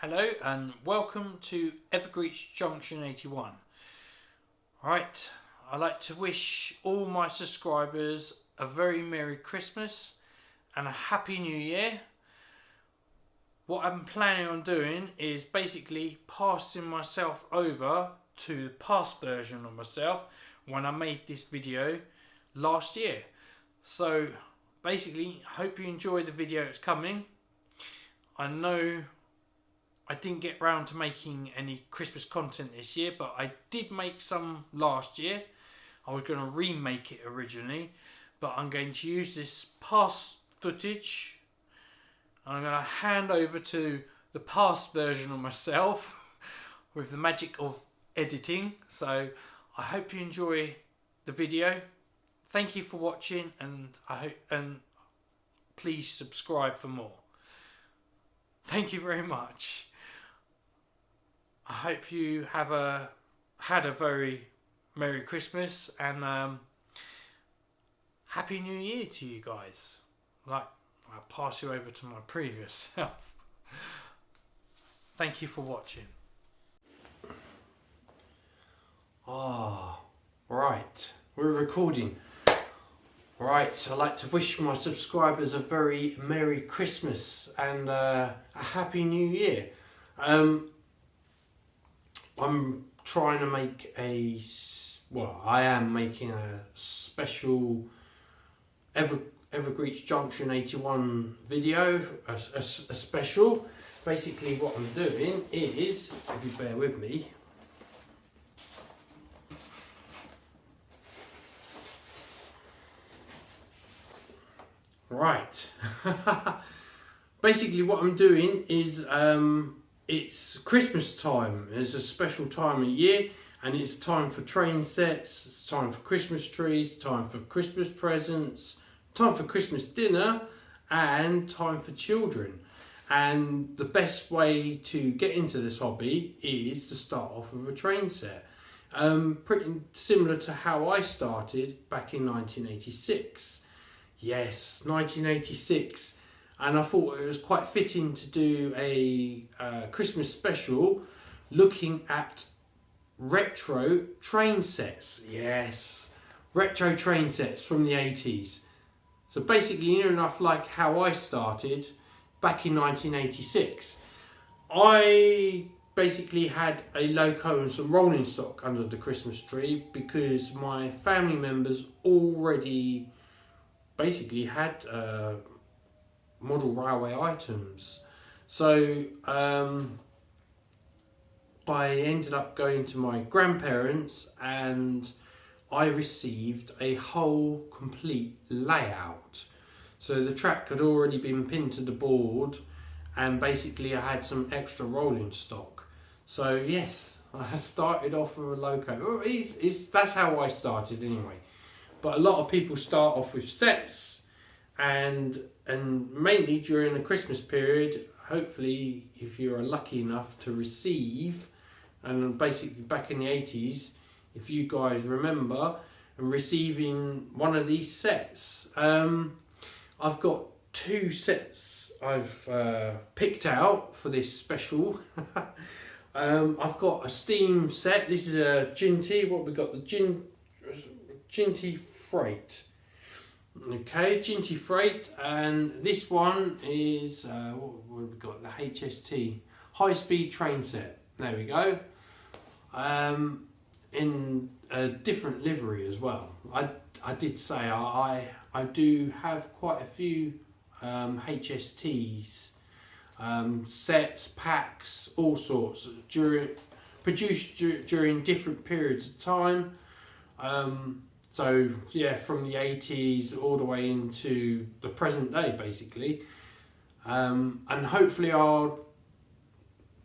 Hello and welcome to Evergreech Junction 81. Right, I'd like to wish all my subscribers a very Merry Christmas and a Happy New Year. What I'm planning on doing is basically passing myself over to the past version of myself when I made this video last year. So basically, hope you enjoy the video that's coming. I know I didn't get round to making any Christmas content this year, but I did make some last year. I was going to remake it originally, but I'm going to use this past footage. I'm going to hand over to the past version of myself with the magic of editing. So I hope you enjoy the video. Thank you for watching, and please subscribe for more. Thank you very much. I hope you had a very Merry Christmas and Happy New Year to you guys. I'll pass you over to my previous self. Thank you for watching. Right, we're recording. Right, I'd like to wish my subscribers a very Merry Christmas and a Happy New Year. I'm trying to make I am making a special Evergreech Junction 81 video, a special. Basically what I'm doing is, if you bear with me, right. Basically what I'm doing is it's Christmas time. It's a special time of year, and it's time for train sets, it's time for Christmas trees, time for Christmas presents, time for Christmas dinner, and time for children. And the best way to get into this hobby is to start off with a train set. Pretty similar to how I started back in 1986. Yes, 1986. And I thought it was quite fitting to do a Christmas special looking at retro train sets. Yes, retro train sets from the 80s. So basically, near enough like how I started back in 1986. I basically had a loco and some rolling stock under the Christmas tree because my family members already basically had model railway items. So I ended up going to my grandparents and I received a whole complete layout. So the track had already been pinned to the board, and basically I had some extra rolling stock. So yes, I started off with a loco. That's how I started anyway. But a lot of people start off with sets, and mainly during the Christmas period, hopefully if you're lucky enough to receive, and basically back in the 80s, if you guys remember, receiving one of these sets. I've got two sets I've picked out for this special. I've got a steam set. This is a Ginty. What we got? The Ginty Freight. Okay, Ginty Freight, and this one is what have we got? The HST high speed train set. There we go. In a different livery as well. I did say I do have quite a few HSTs, sets, packs, all sorts produced during different periods of time. So yeah, from the 80s all the way into the present day basically. And hopefully I'll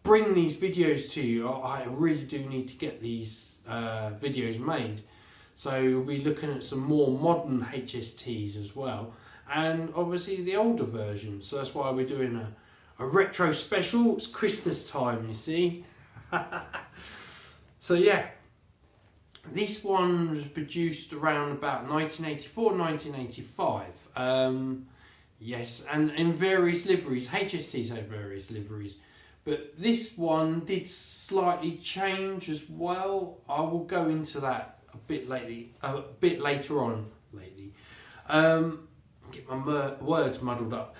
bring these videos to you. I really do need to get these videos made. So we'll be looking at some more modern HSTs as well. And obviously the older versions. So that's why we're doing a retro special. It's Christmas time, you see. So yeah. This one was produced around about 1984, 1985. Yes, and in various liveries. HSTs have various liveries. But this one did slightly change as well. I will go into that a bit later on. Get my words muddled up.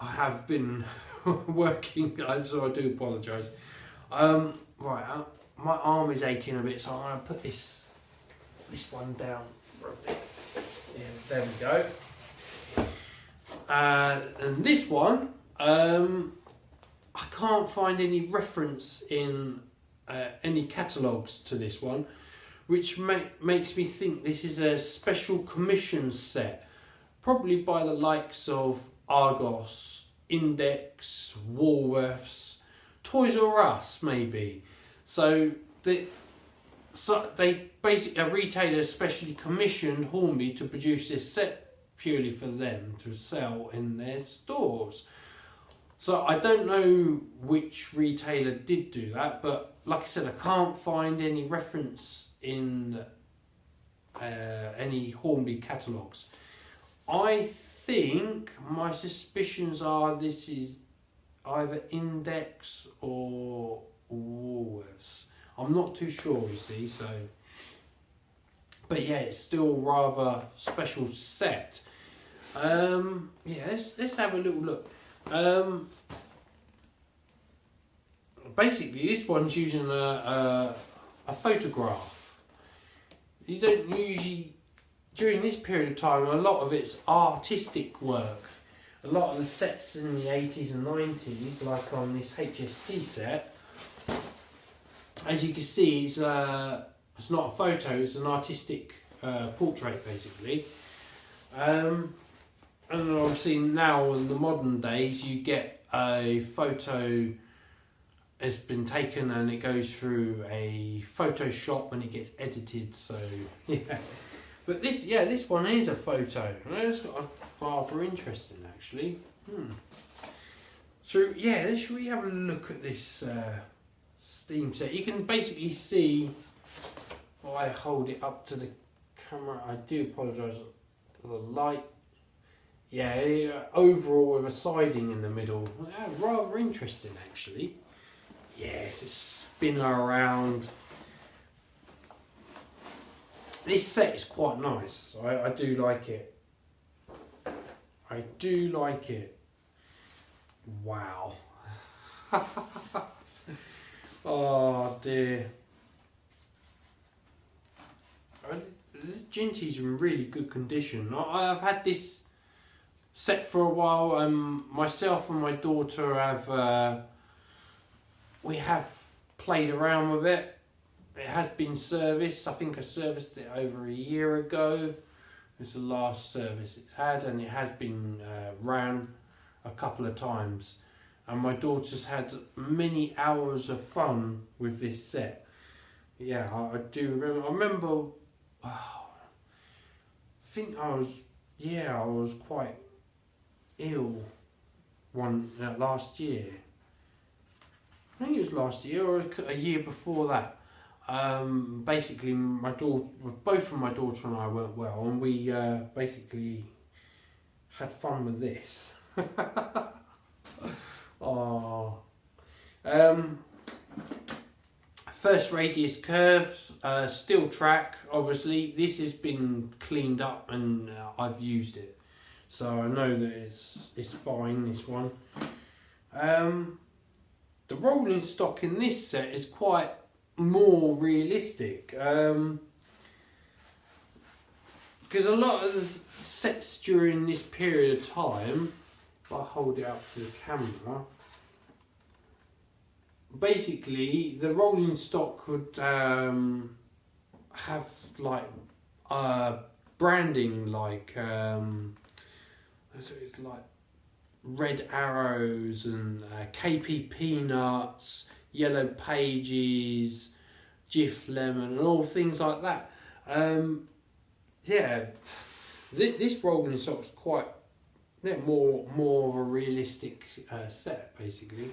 I have been working, so I do apologise. Right, my arm is aching a bit, so I'm going to put this one down for a bit. Yeah, there we go. And this one, I can't find any reference in any catalogues to this one, which makes me think this is a special commission set, probably by the likes of Argos, Index, Woolworths, Toys R Us maybe. So they basically, a retailer specially commissioned Hornby to produce this set purely for them to sell in their stores. So I don't know which retailer did do that, but like I said, I can't find any reference in any Hornby catalogues. I think my suspicions are this is either Index or Woolworths. I'm not too sure, you see, so... But yeah, it's still rather special set. Yeah, let's have a little look. Basically, this one's using a photograph. You don't usually, during this period of time, a lot of it's artistic work. A lot of the sets in the 80s and 90s, like on this HST set, as you can see, it's not a photo, it's an artistic portrait, basically. And obviously now in the modern days, you get a photo has been taken and it goes through a Photoshop and it gets edited. So yeah, but this one is a photo. It's rather interesting, actually. So yeah, should we have a look at this Steam set? You can basically see. If I hold it up to the camera, I do apologise for the light. Yeah, overall with a siding in the middle. Yeah, rather interesting, actually. Yes, it's spinning around. This set is quite nice. I do like it. I do like it. Wow. Oh dear. This Ginty's in really good condition. I've had this set for a while. Myself and my daughter have we have played around with it. It has been serviced. I think I serviced it over a year ago. It's the last service it's had, and it has been ran a couple of times. And my daughter's had many hours of fun with this set. Yeah, I do remember. I remember. I think I was quite ill last year. I think it was last year or a year before that. Basically, both of my daughter and I weren't well, and we basically had fun with this. Oh. First radius curves, steel track. Obviously, this has been cleaned up and I've used it, so I know that it's fine. This one. The rolling stock in this set is quite more realistic, because a lot of the sets during this period of time, if I hold it up to the camera, basically the rolling stock could have like branding, like it's like red arrows and KP Peanuts, Yellow Pages, Jif Lemon, and all things like that. Yeah, this rolling stock's quite more of a realistic set, basically.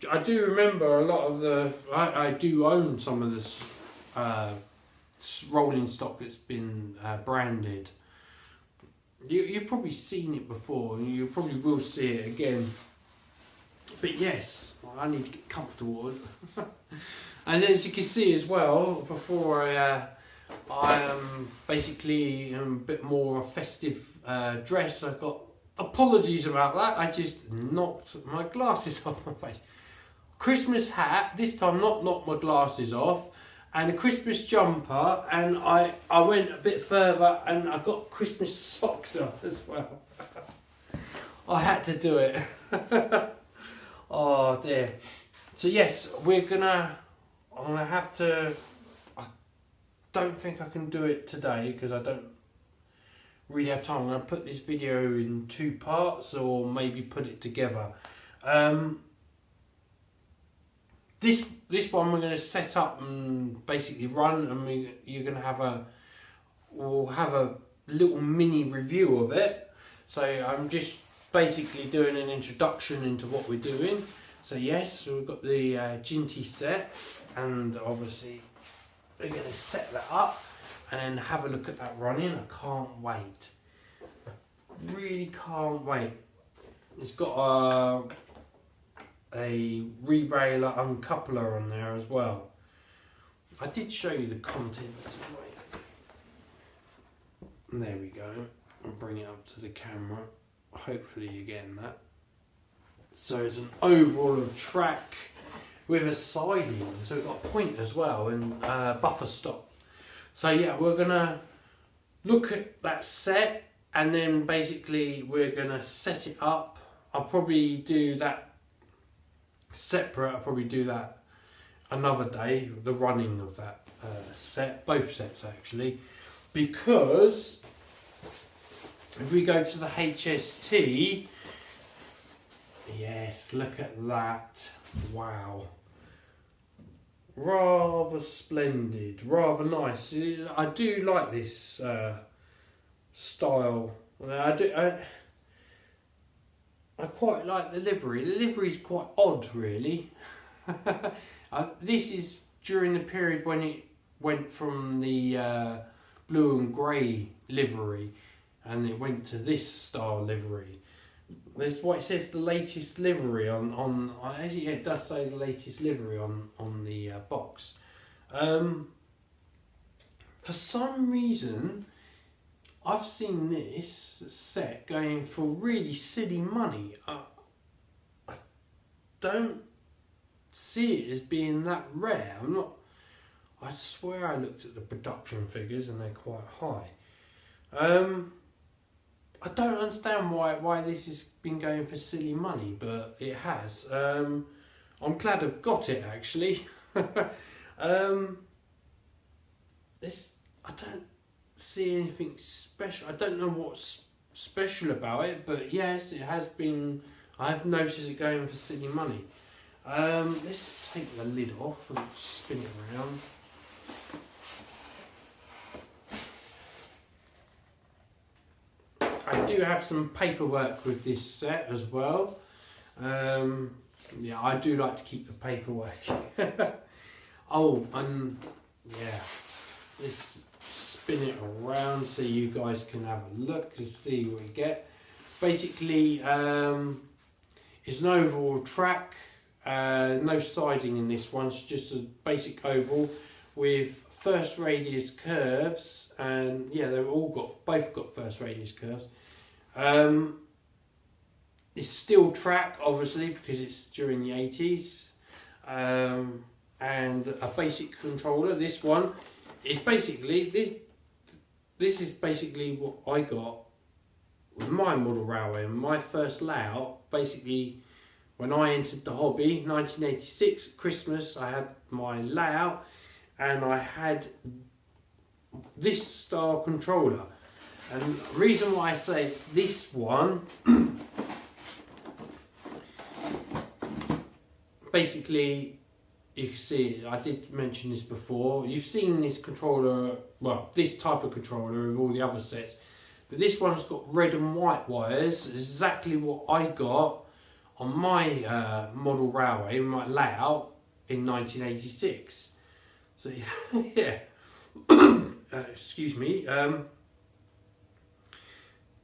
I do remember a lot of the. I do own some of this rolling stock that's been branded. You've probably seen it before, and you probably will see it again But yes, I need to get comfortable. And as you can see as well, before I basically am a bit more of a festive dress. I've got apologies about that. I just knocked my glasses off my face. Christmas hat, this time not knocked my glasses off, and a Christmas jumper, and I went a bit further and I got Christmas socks on as well. I had to do it. Oh dear. So yes, I'm gonna have to, I don't think I can do it today because I don't really have time. I'm gonna put this video in 2 parts or maybe put it together. This one we're going to set up and basically run, and we'll have a little mini review of it. So I'm just basically doing an introduction into what we're doing. So yes, so we've got the Ginty set, and obviously we're going to set that up and then have a look at that running. I can't wait. I really can't wait. It's got a re-railer uncoupler on there as well. I did show you the contents. There we go. I'll bring it up to the camera. Hopefully you're getting that. So it's an overall track with a siding. So we've got a point as well and buffer stop. So yeah, we're gonna look at that set and then basically we're gonna set it up. I'll probably do that separate. I'll probably do that another day, the running of that set, both sets actually, because if we go to the HST, yes, look at that, wow, rather splendid, rather nice. I do like this style. I quite like the livery. The livery is quite odd, really. This is during the period when it went from the blue and grey livery and it went to this style livery. That's what it says, the latest livery on actually yeah, it does say the latest livery on the box. For some reason, I've seen this set going for really silly money. I don't see it as being that rare. I swear I looked at the production figures and they're quite high. I don't understand why this has been going for silly money, but it has. I'm glad I've got it actually. This, I don't see anything special. I don't know what's special about it, but yes, it has been. I've noticed it going for silly money. Let's take the lid off and spin it around. I do have some paperwork with this set as well. Yeah, I do like to keep the paperwork. Oh, and yeah, let's spin it around so you guys can have a look to see what we get. Basically, it's an overall track. No siding in this one. It's just a basic oval with first radius curves, and yeah, both got first radius curves. It's steel track, obviously, because it's during the 80s, and a basic controller. This one is basically this is basically what I got with my model railway and my first layout. Basically, when I entered the hobby, 1986 at Christmas, I had my layout and I had this style controller. And the reason why I say it's this one, basically, you can see, I did mention this before, you've seen this controller, well, this type of controller with all the other sets, but this one's got red and white wires, exactly what I got on my model railway, my layout in 1986. So yeah, excuse me.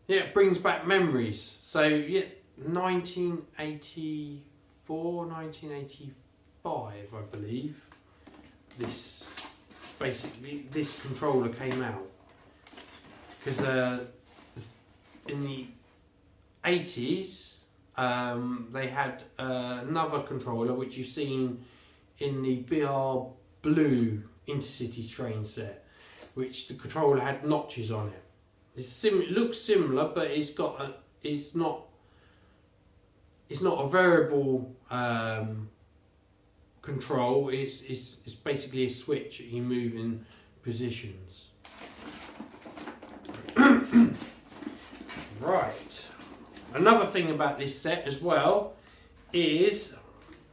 Yeah, it brings back memories. So yeah, 1984 1985, I believe. This controller came out because in the 80s they had another controller which you've seen in the BR Blue intercity train set, which the controller had notches on it. It looks similar, but it's not a variable control. It's basically a switch that you move in positions. Right. Another thing about this set as well is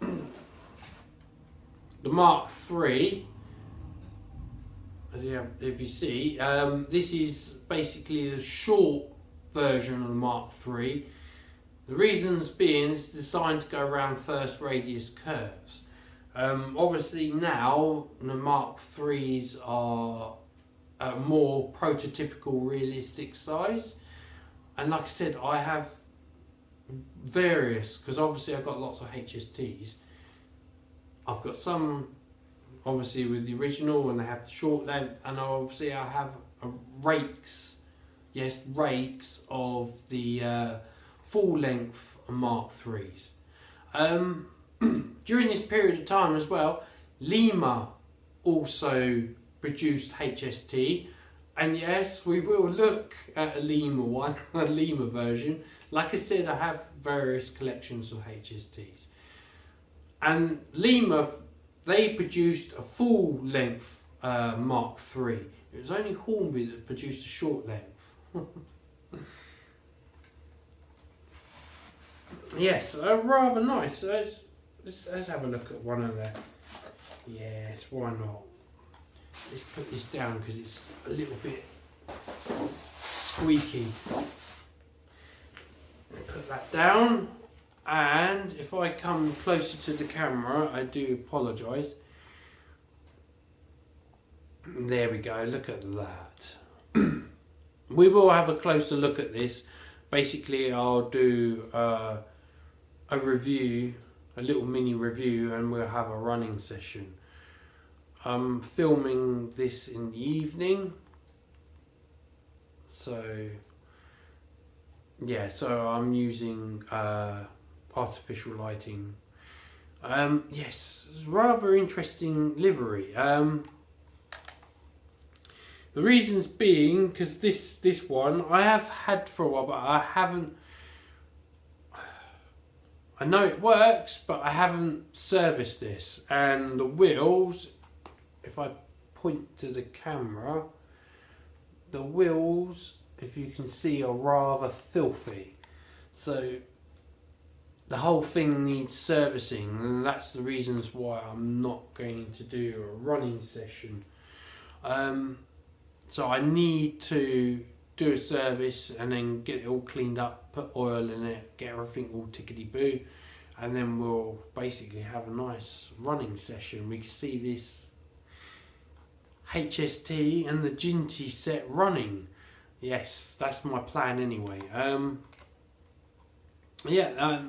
the Mark III. If you see, this is basically the short version of the Mark III. The reasons being it's designed to go around first radius curves. Obviously now the Mark IIIs are a more prototypical realistic size, and like I said, I have various, because obviously I've got lots of HSTs. I've got some obviously with the original and they have the short length, and obviously I have rakes of the full length Mark IIIs. During this period of time as well, Lima also produced HST, and yes, we will look at a Lima one, a Lima version. Like I said, I have various collections of HSTs, and Lima, they produced a full length Mark III. It was only Hornby that produced a short length. Yes, rather nice. Let's have a look at one of them. Yes, why not? Let's put this down because it's a little bit squeaky. Put that down, and if I come closer to the camera, I do apologise. There we go, look at that. We will have a closer look at this. Basically, I'll do a review, a little mini review, and we'll have a running session. I'm filming this in the evening, so yeah, so I'm using artificial lighting. Yes, it's rather interesting livery. The reasons being, because this one I have had for a while, but I know it works, but I haven't serviced this. And the wheels, if I point to the camera, the wheels, if you can see, are rather filthy. So the whole thing needs servicing, and that's the reasons why I'm not going to do a running session. So I need to do a service and then get it all cleaned up, put oil in it, get everything all tickety-boo, and then we'll basically have a nice running session. We can see this HST and the Ginty set running. Yes, that's my plan anyway.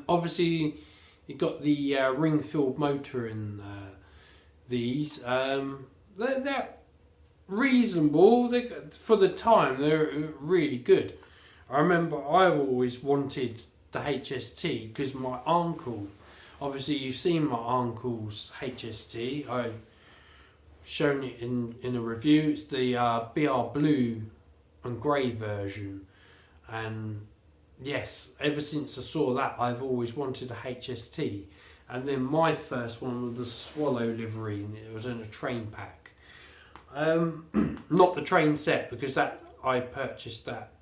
Obviously you've got the ring-filled motor in these. They're reasonable for the time. They're really good. I remember I've always wanted the HST because my uncle, obviously you've seen my uncle's HST. I've shown it in a review. It's the BR Blue and Grey version, and yes, ever since I saw that, I've always wanted a HST. And then my first one was the Swallow livery, and it was in a train pack. Not the train set, because that I purchased that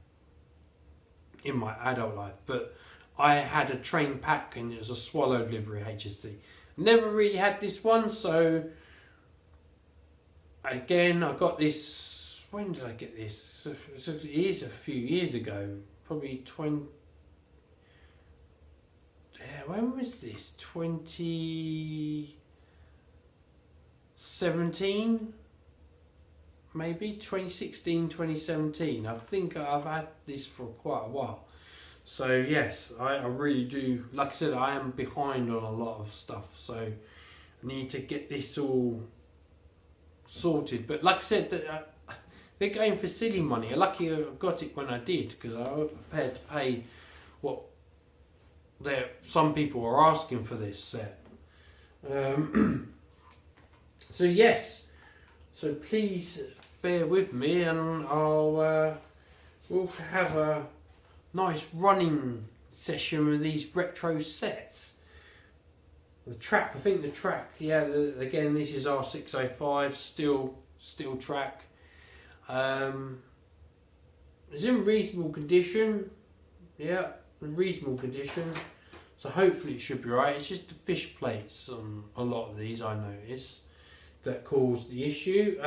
in my adult life, but I had a train pack and it was a Swallow livery HST. Never really had this one, so again I got this. When did I get this? It is a few years ago, probably 20. When was this? 2017. Maybe 2016, 2017. I think I've had this for quite a while. So yes, I really do. Like I said, I am behind on a lot of stuff, so I need to get this all sorted. But like I said, they're going for silly money. Lucky I got it when I did, because I was prepared to pay what some people are asking for this set. So yes, so please bear with me, and we'll have a nice running session with these retro sets. The track, I think the track, yeah. Again, this is R605 steel track. It's in reasonable condition. Yeah, in reasonable condition. So hopefully it should be right. It's just the fish plates on a lot of these, I noticed, that caused the issue.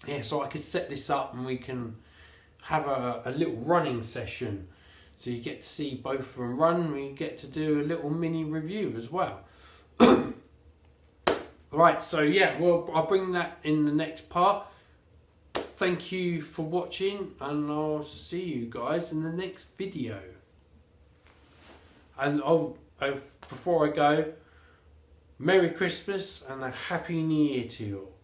Yeah, so I could set this up and we can have a little running session. So you get to see both of them run. We get to do a little mini review as well. Right, so yeah, well, I'll bring that in the next part. Thank you for watching, and I'll see you guys in the next video. And before I go, Merry Christmas and a Happy New Year to you all.